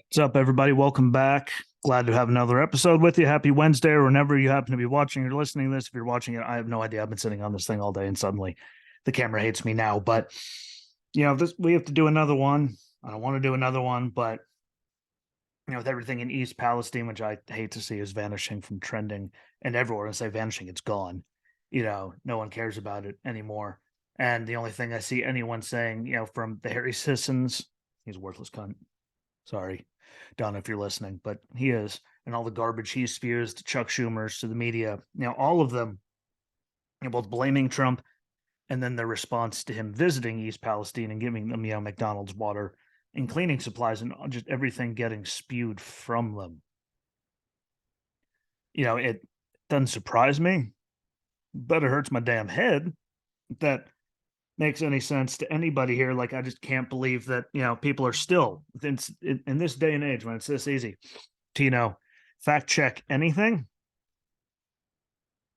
What's up, everybody? Welcome back. Glad to have another episode with you. Happy Wednesday, or whenever you happen to be watching or listening to this. If you're watching it, I have no idea. I've been sitting on this thing all day, and suddenly the camera hates me now. But we have to do another one. I don't want to do another one, but with everything in East Palestine, which I hate to see is vanishing from trending and everywhere. I say vanishing, it's gone. No one cares about it anymore. And the only thing I see anyone saying, from the Harry Sissons, he's a worthless cunt. Sorry, Don, if you're listening, but he is, and all the garbage he spews to Chuck Schumer's to the media. All of them, both blaming Trump and then their response to him visiting East Palestine and giving them, McDonald's water and cleaning supplies and just everything getting spewed from them. It doesn't surprise me, but it hurts my damn head that makes any sense to anybody here. Like, I just can't believe that, people are still in this day and age when it's this easy to, fact check anything,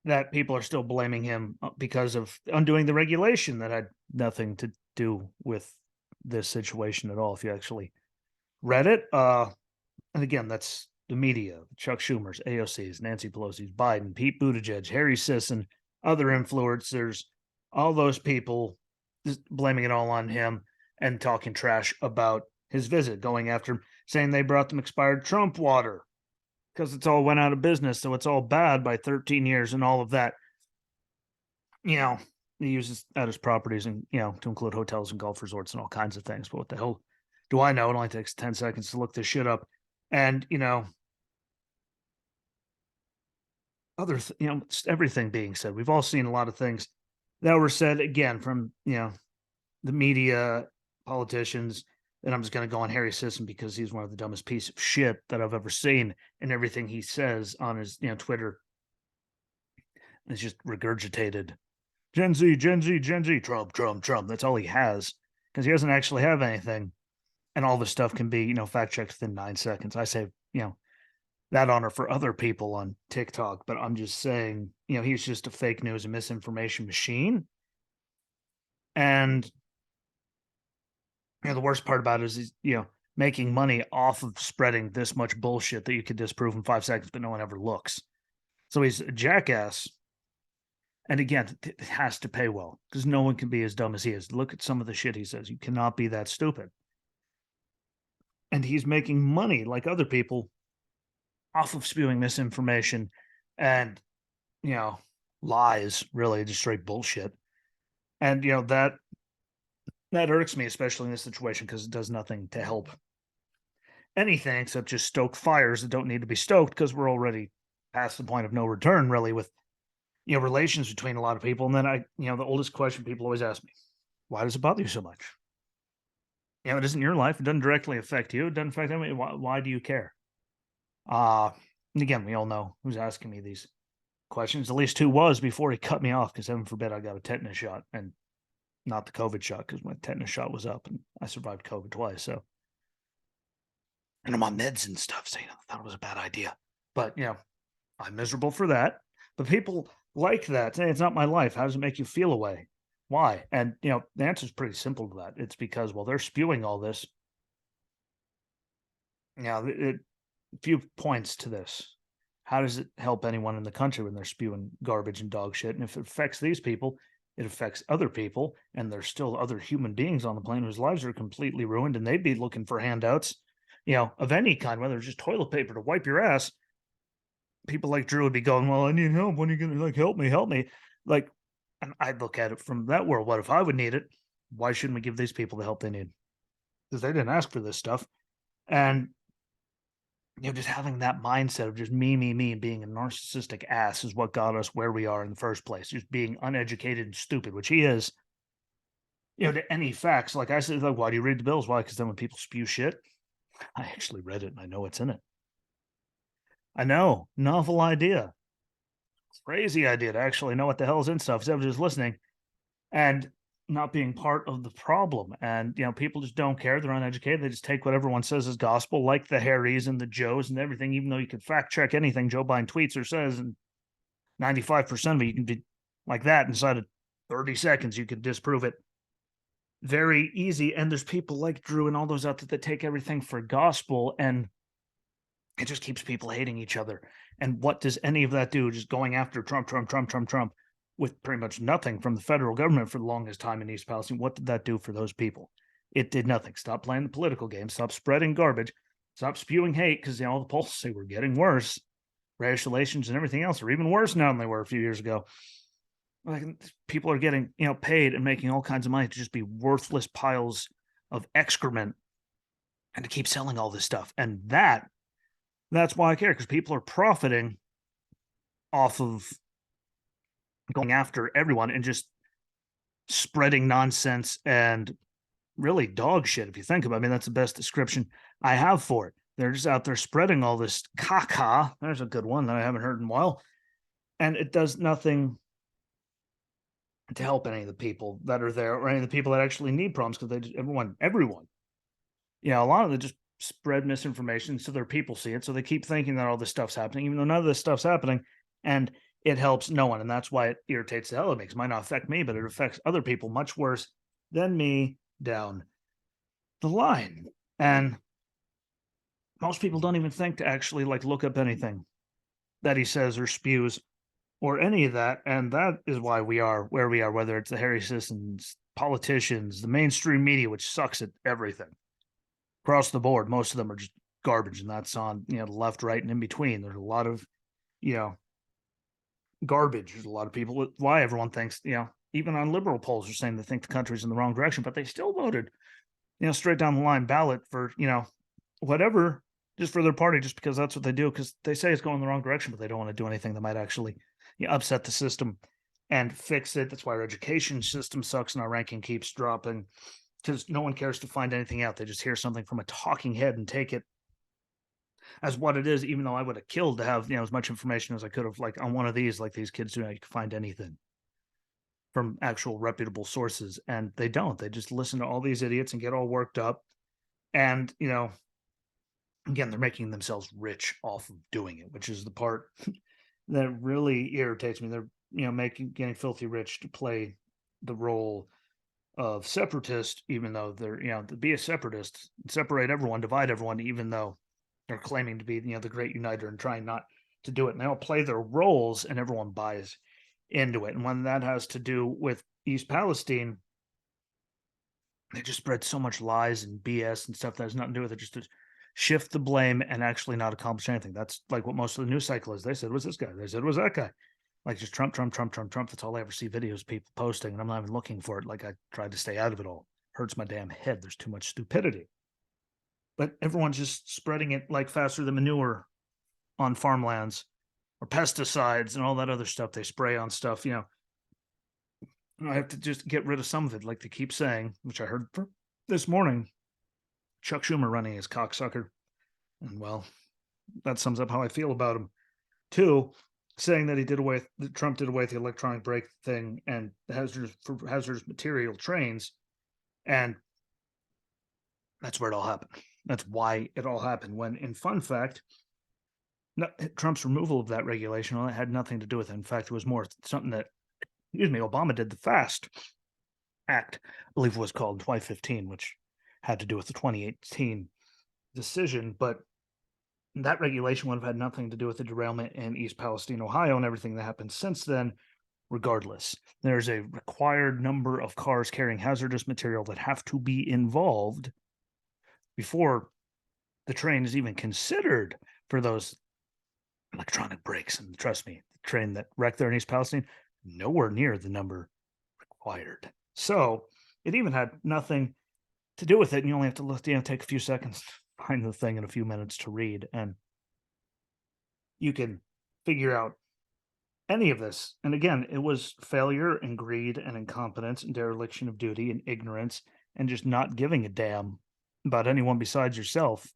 that people are still blaming him because of undoing the regulation that had nothing to do with this situation at all. If you actually read it, and again, that's the media, Chuck Schumer's, AOC's, Nancy Pelosi's, Biden, Pete Buttigieg, Harry Sisson, other influencers, all those people just blaming it all on him and talking trash about his visit, going after him, saying they brought them expired Trump water because it's all went out of business, so it's all bad by 13 years and all of that. He uses at his properties and, to include hotels and golf resorts and all kinds of things. But what the hell do I know? It only takes 10 seconds to look this shit up. And, everything being said, we've all seen a lot of things that were said again from, the media, politicians, and I'm just going to go on Harry Sisson because he's one of the dumbest piece of shit that I've ever seen, and everything he says on his, Twitter is just regurgitated. Gen Z, Gen Z, Gen Z, Trump, Trump, Trump. That's all he has because he doesn't actually have anything, and all this stuff can be, fact checked within 9 seconds. I say, that honor for other people on TikTok, but I'm just saying, he's just a fake news and misinformation machine. And the worst part about it is he's, making money off of spreading this much bullshit that you could disprove in 5 seconds, but no one ever looks. So he's a jackass. And again, it has to pay well because no one can be as dumb as he is. Look at some of the shit he says. You cannot be that stupid. And he's making money like other people off of spewing misinformation and, lies, really, just straight bullshit. And, that irks me, especially in this situation, because it does nothing to help anything except just stoke fires that don't need to be stoked because we're already past the point of no return, really, with, relations between a lot of people. And then the oldest question people always ask me, why does it bother you so much? It isn't your life. It doesn't directly affect you. It doesn't affect anybody. Why do you care? And again, we all know who's asking me these questions. At least who was before he cut me off, because heaven forbid I got a tetanus shot and not the COVID shot, because my tetanus shot was up and I survived COVID twice. So, and I'm on meds and stuff, so I thought it was a bad idea. But I'm miserable for that. But people like that. Hey, it's not my life. How does it make you feel away? Why? And the answer is pretty simple to that. It's because, well, they're spewing all this. A few points to this. How does it help anyone in the country when they're spewing garbage and dog shit? And if it affects these people, it affects other people, and there's still other human beings on the planet whose lives are completely ruined, and they'd be looking for handouts, of any kind, whether it's just toilet paper to wipe your ass. People like Drew would be going, well, I need help. When are you going to help me? Like, and I'd look at it from that world. What if I would need it? Why shouldn't we give these people the help they need? Because they didn't ask for this stuff. And just having that mindset of just me, and being a narcissistic ass is what got us where we are in the first place. Just being uneducated and stupid, which he is. To any facts, like I said, like, why do you read the bills? Why? Because then when people spew shit, I actually read it and I know what's in it. I know, novel idea, crazy idea to actually know what the hell is in stuff instead of just listening and not being part of the problem. And, people just don't care. They're uneducated. They just take what everyone says as gospel, like the Harrys and the Joes and everything, even though you could fact check anything Joe Biden tweets or says, and 95% of it, you can be like that inside of 30 seconds, you could disprove it. very easy. And there's people like Drew and all those out there that take everything for gospel, and it just keeps people hating each other. And what does any of that do? Just going after Trump, Trump, Trump, Trump, Trump, with pretty much nothing from the federal government for the longest time in East Palestine. What did that do for those people? It did nothing. Stop playing the political game. Stop spreading garbage. Stop spewing hate, because all the polls say we're getting worse. Racial relations and everything else are even worse now than they were a few years ago. Like, people are getting paid and making all kinds of money to just be worthless piles of excrement and to keep selling all this stuff. And that's why I care, because people are profiting off of going after everyone and just spreading nonsense and really dog shit. If you think about it, I mean, that's the best description I have for it. They're just out there spreading all this caca. There's a good one that I haven't heard in a while. And it does nothing to help any of the people that are there, or any of the people that actually need problems, because everyone, a lot of them just spread misinformation so their people see it. So they keep thinking that all this stuff's happening, even though none of this stuff's happening. And it helps no one. And that's why it irritates the hell out of me. It might not affect me, but it affects other people much worse than me down the line. And most people don't even think to actually look up anything that he says or spews or any of that. And that is why we are where we are, whether it's the Harry Sissons, politicians, the mainstream media, which sucks at everything across the board. Most of them are just garbage, and that's on the left, right, and in between. There's a lot of garbage. There's a lot of people. Why everyone thinks even on liberal polls are saying they think the country's in the wrong direction, but they still voted straight down the line ballot for whatever, just for their party, just because that's what they do, because they say it's going in the wrong direction, but they don't want to do anything that might actually upset the system and fix it. That's why our education system sucks and our ranking keeps dropping, because no one cares to find anything out. They just hear something from a talking head and take it as what it is, even though I would have killed to have as much information as I could have, on one of these, like these kids do. I could find anything from actual reputable sources, and they don't. They just listen to all these idiots and get all worked up. And again, they're making themselves rich off of doing it, which is the part that really irritates me. They're getting filthy rich to play the role of separatist, even though they're to be a separatist, separate everyone, divide everyone, even though they're claiming to be the great uniter and trying not to do it. And they all play their roles, and everyone buys into it. And when that has to do with East Palestine, they just spread so much lies and BS and stuff that has nothing to do with it, just to shift the blame and actually not accomplish anything. That's like what most of the news cycle is. They said, was this guy? They said, was that guy? Just Trump, Trump, Trump, Trump, Trump. That's all I ever see videos people posting, and I'm not even looking for it. I tried to stay out of it all. Hurts my damn head. There's too much stupidity. But everyone's just spreading it faster than manure on farmlands, or pesticides and all that other stuff they spray on stuff. I have to just get rid of some of it, like they keep saying, which I heard this morning. Chuck Schumer running his cocksucker. And well, that sums up how I feel about him. 2, saying that Trump did away with the electronic brake thing and hazardous material trains. And that's where it all happened. That's why it all happened. When, in fun fact, Trump's removal of that regulation, well, it had nothing to do with it. In fact, it was more something that, Obama did. The FAST Act, I believe it was called, in 2015, which had to do with the 2018 decision. But that regulation would have had nothing to do with the derailment in East Palestine, Ohio, and everything that happened since then. Regardless, there's a required number of cars carrying hazardous material that have to be involved before the train is even considered for those electronic brakes. And trust me, the train that wrecked there in East Palestine, nowhere near the number required. So it even had nothing to do with it. And you only have to look, take a few seconds to find the thing and a few minutes to read. And you can figure out any of this. And again, it was failure and greed and incompetence and dereliction of duty and ignorance and just not giving a damn about anyone besides yourself.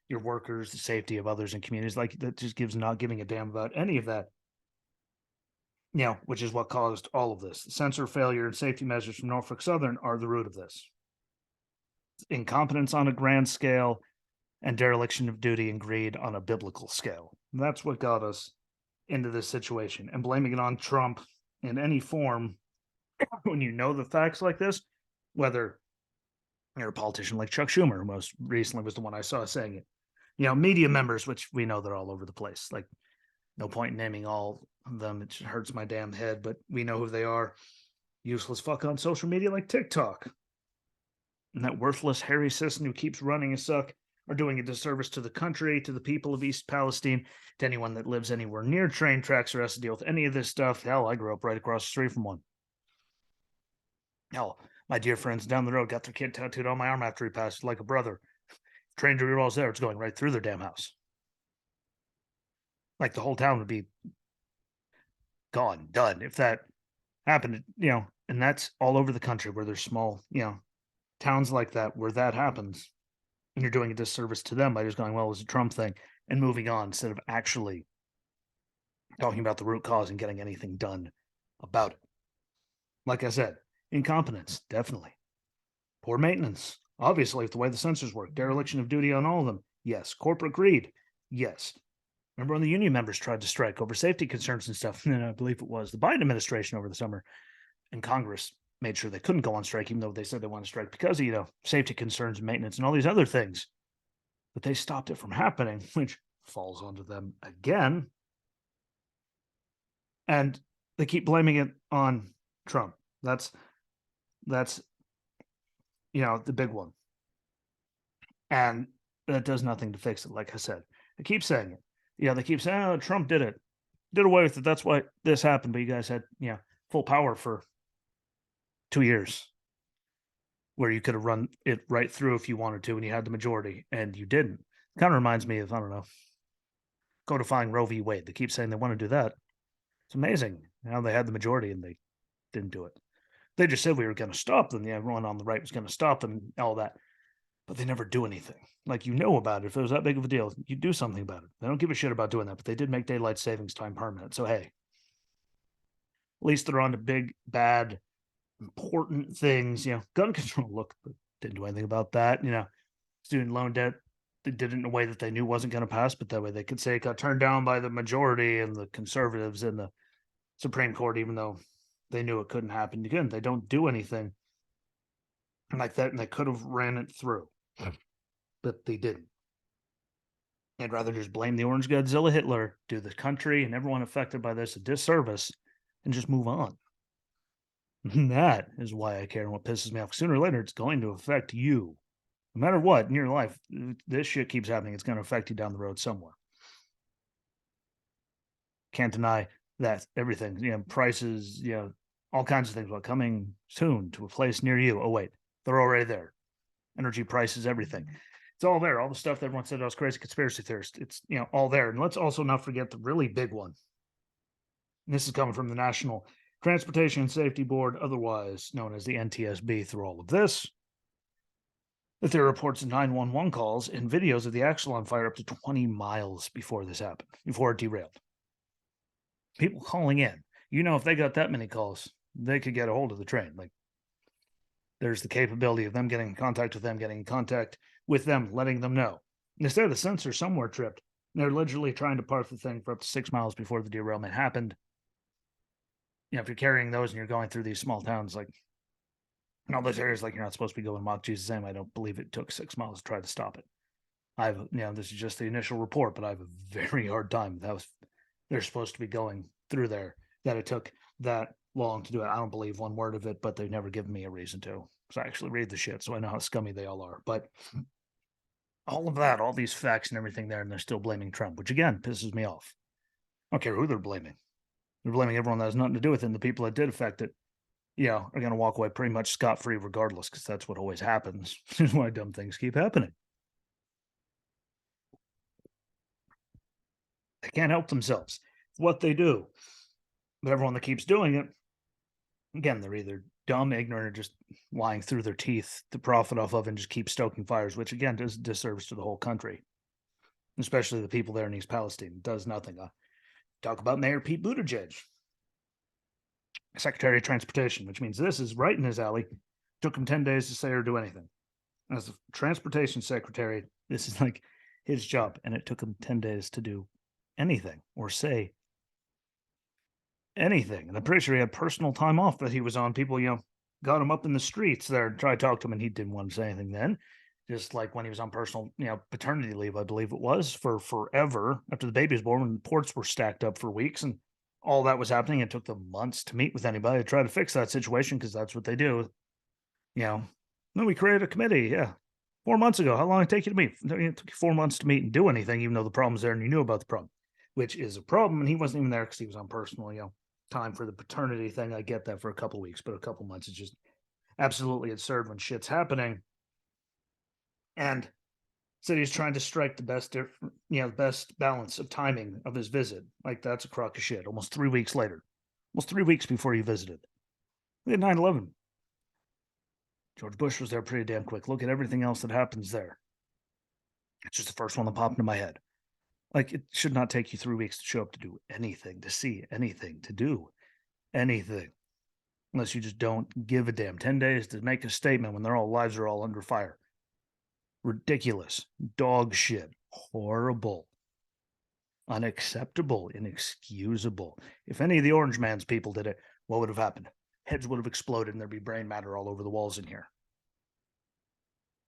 Your workers, the safety of others and communities. That just gives not giving a damn about any of that. Which is what caused all of this. The sensor failure and safety measures from Norfolk Southern are the root of this. Incompetence on a grand scale and dereliction of duty and greed on a biblical scale. And that's what got us into this situation. And blaming it on Trump in any form when you know the facts like this, whether you're a politician like Chuck Schumer, most recently was the one I saw saying it. Media members, which we know they're all over the place. Like, no point in naming all of them. It hurts my damn head, but we know who they are. Useless fuck on social media like TikTok. And that worthless Harry Sisson who keeps running a suck are doing a disservice to the country, to the people of East Palestine, to anyone that lives anywhere near train tracks or has to deal with any of this stuff. Hell, I grew up right across the street from one. Hell, my dear friends down the road got their kid tattooed on my arm after he passed like a brother. Train to rolls there, it's going right through their damn house. Like the whole town would be gone, done if that happened, and that's all over the country where there's small, towns like that where that happens. And you're doing a disservice to them by just going, well, it was a Trump thing and moving on instead of actually talking about the root cause and getting anything done about it. Like I said, incompetence, definitely. Poor maintenance, obviously, with the way the censors work. Dereliction of duty on all of them, yes. Corporate greed, yes. Remember when the union members tried to strike over safety concerns and stuff? And I believe it was the Biden administration over the summer, and Congress made sure they couldn't go on strike, even though they said they want to strike because of, safety concerns, maintenance, and all these other things. But they stopped it from happening, which falls onto them again. And they keep blaming it on Trump. That's the big one. And that does nothing to fix it, like I said. I keep saying it. They keep saying, oh, Trump did it. Did away with it. That's why this happened. But you guys had, full power for 2 years where you could have run it right through if you wanted to and you had the majority and you didn't. It kind of reminds me of, I don't know, codifying Roe v. Wade. They keep saying they want to do that. It's amazing how they had the majority and they didn't do it. They just said we were going to stop them. Everyone on the right was going to stop them, all that. But they never do anything. Like, about it. If it was that big of a deal, you do something about it. They don't give a shit about doing that, but they did make daylight savings time permanent. So, hey, at least they're on to big, bad, important things. Gun control, look, didn't do anything about that. Student loan debt, they did it in a way that they knew wasn't going to pass, but that way they could say it got turned down by the majority and the conservatives in the Supreme Court, even though they knew it couldn't happen. Again, they don't do anything like that, and they could have ran it through, but they didn't. I'd rather just blame the Orange Godzilla Hitler, do the country and everyone affected by this a disservice, and just move on. And that is why I care and what pisses me off. Sooner or later, it's going to affect you. No matter what in your life, this shit keeps happening. It's going to affect you down the road somewhere. Can't deny that everything, prices, all kinds of things are coming soon to a place near you. Oh, wait, they're already there. Energy prices, everything. It's all there. All the stuff that everyone said I was crazy conspiracy theorist. It's, all there. And let's also not forget the really big one. And this is coming from the National Transportation Safety Board, otherwise known as the NTSB, through all of this. That there are reports of 911 calls and videos of the axle on fire up to 20 miles before this happened, before it derailed. People calling in. If they got that many calls, they could get a hold of the train. Like, there's the capability of them getting in contact with them, getting in contact with them, letting them know. Instead, the sensor somewhere tripped. They're literally trying to park the thing for up to 6 miles before the derailment happened. If you're carrying those and you're going through these small towns, like, in all those areas, like, you're not supposed to be going mock Jesus name. I don't believe it took 6 miles to try to stop it. This is just the initial report, but I have a very hard time. They're supposed to be going through there, that it took that long to do it. I don't believe one word of it, but they've never given me a reason to. So I actually read the shit, so I know how scummy they all are. But all of that, all these facts and everything there, and they're still blaming Trump, which again pisses me off. I don't care who they're blaming. They're blaming everyone that has nothing to do with it. And the people that did affect it, are going to walk away pretty much scot-free regardless, because that's what always happens. This is why dumb things keep happening. They can't help themselves. It's what they do. But everyone that keeps doing it, again, they're either dumb, ignorant, or just lying through their teeth to profit off of and just keep stoking fires, which again does disservice to the whole country, especially the people there in East Palestine. It does nothing. Talk about Mayor Pete Buttigieg, Secretary of Transportation, which means this is right in his alley. Took him 10 days to say or do anything. As the Transportation Secretary, this is like his job, and it took him 10 days to do anything or say anything. And I'm pretty sure he had personal time off that he was on. People, got him up in the streets there and tried to talk to him, and he didn't want to say anything then. Just like when he was on personal, paternity leave, I believe it was, for forever after the baby was born, when reports were stacked up for weeks and all that was happening. It took them months to meet with anybody to try to fix that situation because that's what they do. You know, then we created a committee. Yeah. 4 months ago. How long did it take you to meet? It took you 4 months to meet and do anything, even though the problem's there and you knew about the problem, which is a problem. And he wasn't even there because he was on personal, time for the paternity thing. I get that for a couple of weeks, but a couple months is just absolutely absurd when shit's happening. And said he's trying to strike the best, best balance of timing of his visit. Like, that's a crock of shit. Almost 3 weeks later, almost 3 weeks before he visited. We had 9/11. George Bush was there pretty damn quick. Look at everything else that happens there. It's just the first one that popped into my head. Like, it should not take you 3 weeks to show up to do anything, to see anything, to do anything, unless you just don't give a damn. 10 days to make a statement when their all lives are all under fire. Ridiculous. Dog shit. Horrible. Unacceptable. Inexcusable. If any of the Orange Man's people did it, what would have happened? Heads would have exploded and there'd be brain matter all over the walls in here.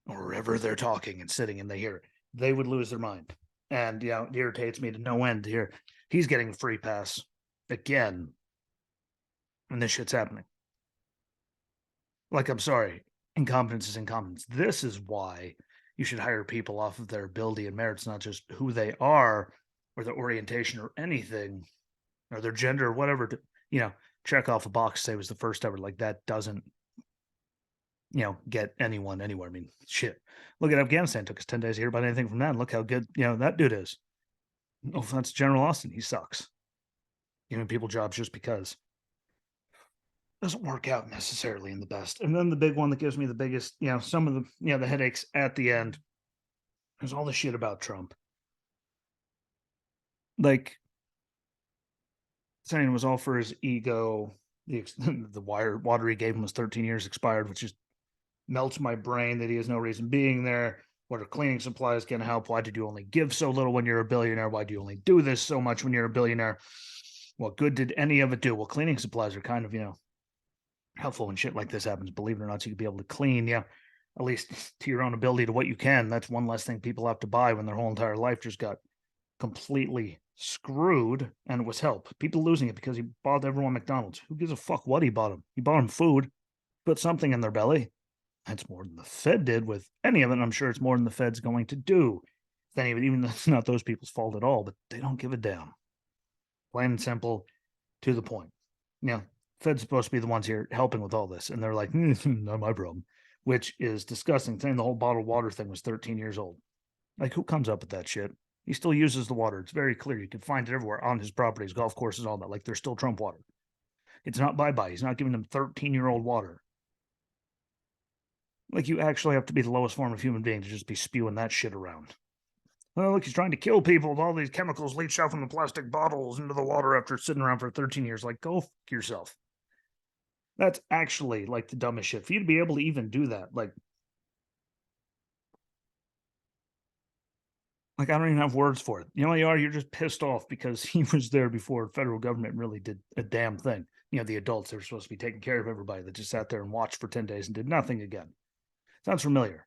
Or wherever they're talking and sitting and they hear it, they would lose their mind. And, it irritates me to no end to hear he's getting a free pass again. And this shit's happening. Like, I'm sorry. Incompetence is incompetence. This is why you should hire people off of their ability and merits, not just who they are or their orientation or anything or their gender or whatever. To, check off a box, say was the first ever. Like, that doesn't, get anyone anywhere. I mean, shit. Look at Afghanistan. It took us 10 days to hear about anything from that. And look how good, that dude is. No offense to General Austin. He sucks. Giving people jobs just because. Doesn't work out necessarily in the best. And then the big one that gives me the biggest, some of the, the headaches at the end is all the shit about Trump. Like, saying it was all for his ego. The water he gave him was 13 years expired, which just melts my brain that he has no reason being there. What are cleaning supplies going to help? Why did you only give so little when you're a billionaire? Why do you only do this so much when you're a billionaire? What good did any of it do? Well, cleaning supplies are kind of, helpful when shit like this happens. Believe it or not, so you can be able to clean, at least to your own ability to what you can. That's one less thing people have to buy when their whole entire life just got completely screwed, and it was help. People losing it because he bought everyone McDonald's. Who gives a fuck what he bought them? He bought them food, put something in their belly. That's more than the Fed did with any of it. I'm sure it's more than the Fed's going to do. Even though it's not those people's fault at all, but they don't give a damn. Plain and simple, to the point. Fed's supposed to be the ones here helping with all this, and they're like, not my problem, which is disgusting. Saying the whole bottled water thing was 13 years old. Like, who comes up with that shit? He still uses the water. It's very clear. You can find it everywhere on his properties, golf courses, all that. Like, they're still Trump water. It's not bye-bye. He's not giving them 13-year-old water. Like, you actually have to be the lowest form of human being to just be spewing that shit around. Well, look, he's trying to kill people with all these chemicals leached out from the plastic bottles into the water after sitting around for 13 years. Like, go fuck yourself. That's actually like the dumbest shit. For you to be able to even do that, like I don't even have words for it. You know what you are? You're just pissed off because he was there before federal government really did a damn thing. The adults that were supposed to be taking care of everybody that just sat there and watched for 10 days and did nothing again. Sounds familiar.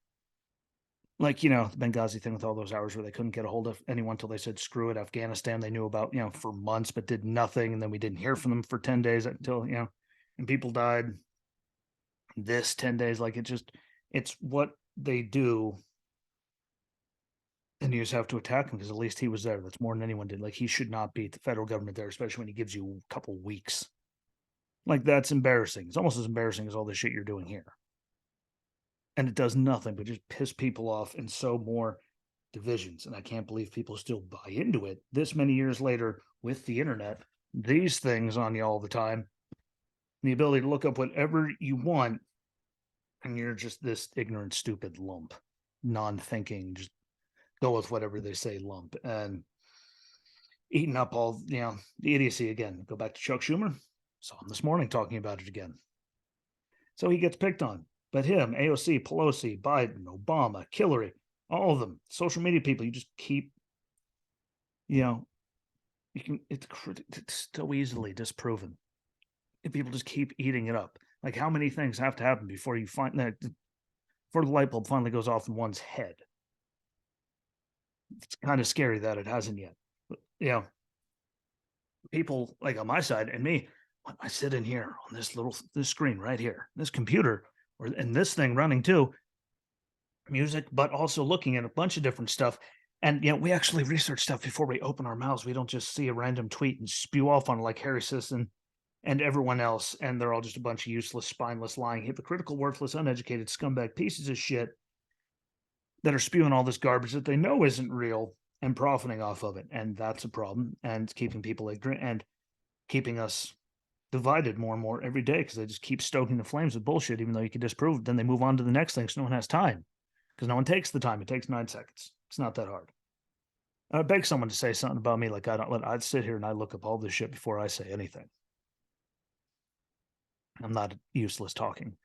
Like, the Benghazi thing with all those hours where they couldn't get a hold of anyone until they said, screw it. Afghanistan, they knew about, for months, but did nothing. And then we didn't hear from them for 10 days until, and people died. This 10 days, like, it's what they do. And you just have to attack him because at least he was there. That's more than anyone did. Like, he should not be the federal government there, especially when he gives you a couple weeks. Like, that's embarrassing. It's almost as embarrassing as all the shit you're doing here. And it does nothing but just piss people off and sow more divisions. And I can't believe people still buy into it this many years later with the internet. These things on you all the time. The ability to look up whatever you want. And you're just this ignorant, stupid lump. Non-thinking, just go with whatever they say lump. And eating up all, the idiocy again. Go back to Chuck Schumer. Saw him this morning talking about it again. So he gets picked on. But him, AOC, Pelosi, Biden, Obama, Hillary, all of them, social media people, you just keep, it's so easily disproven. If people just keep eating it up, like how many things have to happen before you find that before the light bulb finally goes off in one's head? It's kind of scary that it hasn't yet. But, people like on my side and me, when I sit in here on this screen right here, this computer, and this thing running too, music, but also looking at a bunch of different stuff. And we actually research stuff before we open our mouths. We don't just see a random tweet and spew off on it like Harry Sisson and everyone else, and they're all just a bunch of useless, spineless, lying, hypocritical, worthless, uneducated scumbag pieces of shit that are spewing all this garbage that they know isn't real and profiting off of it. And that's a problem. And it's keeping people ignorant and keeping us divided more and more every day because they just keep stoking the flames with bullshit, even though you can disprove it. Then they move on to the next thing, so no one has time because no one takes the time. It takes 9 seconds. It's not that hard. I beg someone to say something about me like I'd sit here and I look up all this shit before I say anything. I'm not a useless talking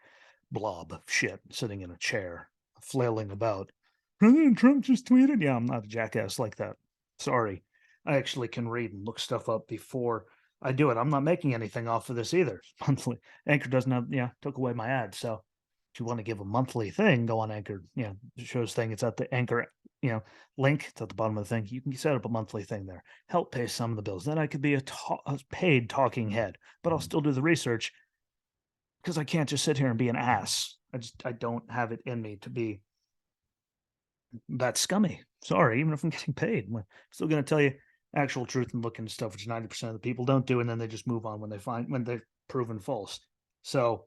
blob of shit sitting in a chair, flailing about. President Trump just tweeted. Yeah, I'm not a jackass like that. Sorry. I actually can read and look stuff up before I do it. I'm not making anything off of this either. Monthly. Anchor doesn't have, took away my ad. So if you want to give a monthly thing, go on Anchor. The show's thing. It's at the Anchor, link. It's at the bottom of the thing. You can set up a monthly thing there. Help pay some of the bills. Then I could be a paid talking head, but I'll still do the research because I can't just sit here and be an ass. I don't have it in me to be that scummy. Sorry, even if I'm getting paid, I'm still going to tell you actual truth and look into stuff, which 90% of the people don't do, and then they just move on when they're proven false. So,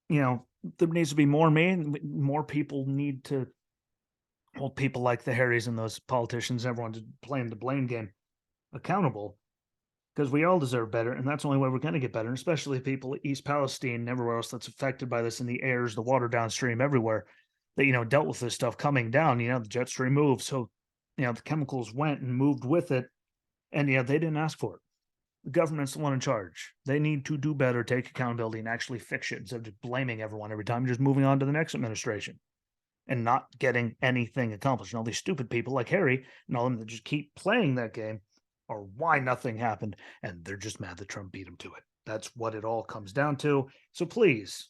there needs to be more me, and more people need to hold people like the Harrys and those politicians, everyone just playing the blame game, accountable, because we all deserve better, and that's the only way we're going to get better, and especially people East Palestine and everywhere else that's affected by this in the airs, the water downstream, everywhere that, dealt with this stuff coming down, the jet stream moved. So, the chemicals went and moved with it, and, they didn't ask for it. The government's the one in charge. They need to do better, take accountability, and actually fix it instead of just blaming everyone every time, just moving on to the next administration and not getting anything accomplished. And all these stupid people like Harry and all of them that just keep playing that game are why nothing happened, and they're just mad that Trump beat them to it. That's what it all comes down to. So please,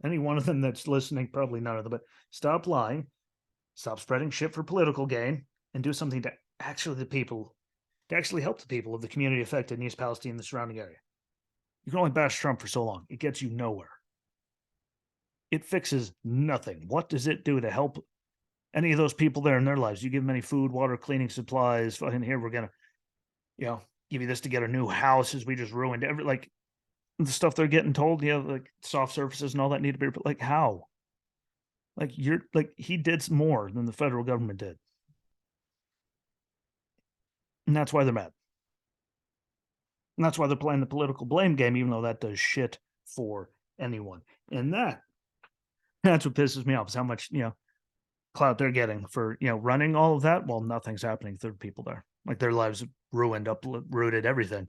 any one of them that's listening, probably none of them, but stop lying, stop spreading shit for political gain, and do something to actually help the people of the community affected in East Palestine and the surrounding area. You can only bash Trump for so long. It gets you nowhere. It fixes nothing. What does it do to help any of those people there in their lives? You give them any food, water, cleaning supplies. Fucking here, we're going to, give you this to get a new house as we just ruined the stuff they're getting told, like soft surfaces and all that need to be, but how? He did more than the federal government did. And that's why they're mad. And that's why they're playing the political blame game, even though that does shit for anyone. And that's what pisses me off is how much, clout they're getting for, running all of that while nothing's happening to the people there. Like their lives ruined, uprooted, everything.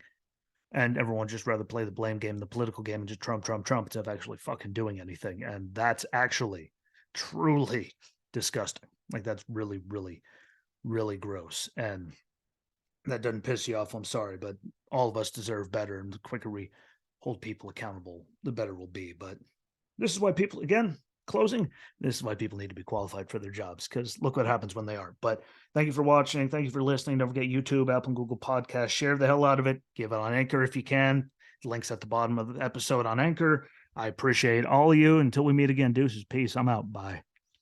And everyone just rather play the blame game, the political game, and just Trump instead of actually fucking doing anything. And that's actually truly disgusting. That's really, really, really gross. And that doesn't piss you off, I'm sorry, but all of us deserve better. And the quicker we hold people accountable, the better we'll be. But this is why people, again, closing, this is why people need to be qualified for their jobs, because look what happens when they are. But thank you for watching. Thank you for listening. Don't forget YouTube, Apple, and Google Podcasts. Share the hell out of it. Give it on Anchor if you can. Links at the bottom of the episode on Anchor. I appreciate all of you. Until we meet again, deuces. Peace. I'm out. Bye.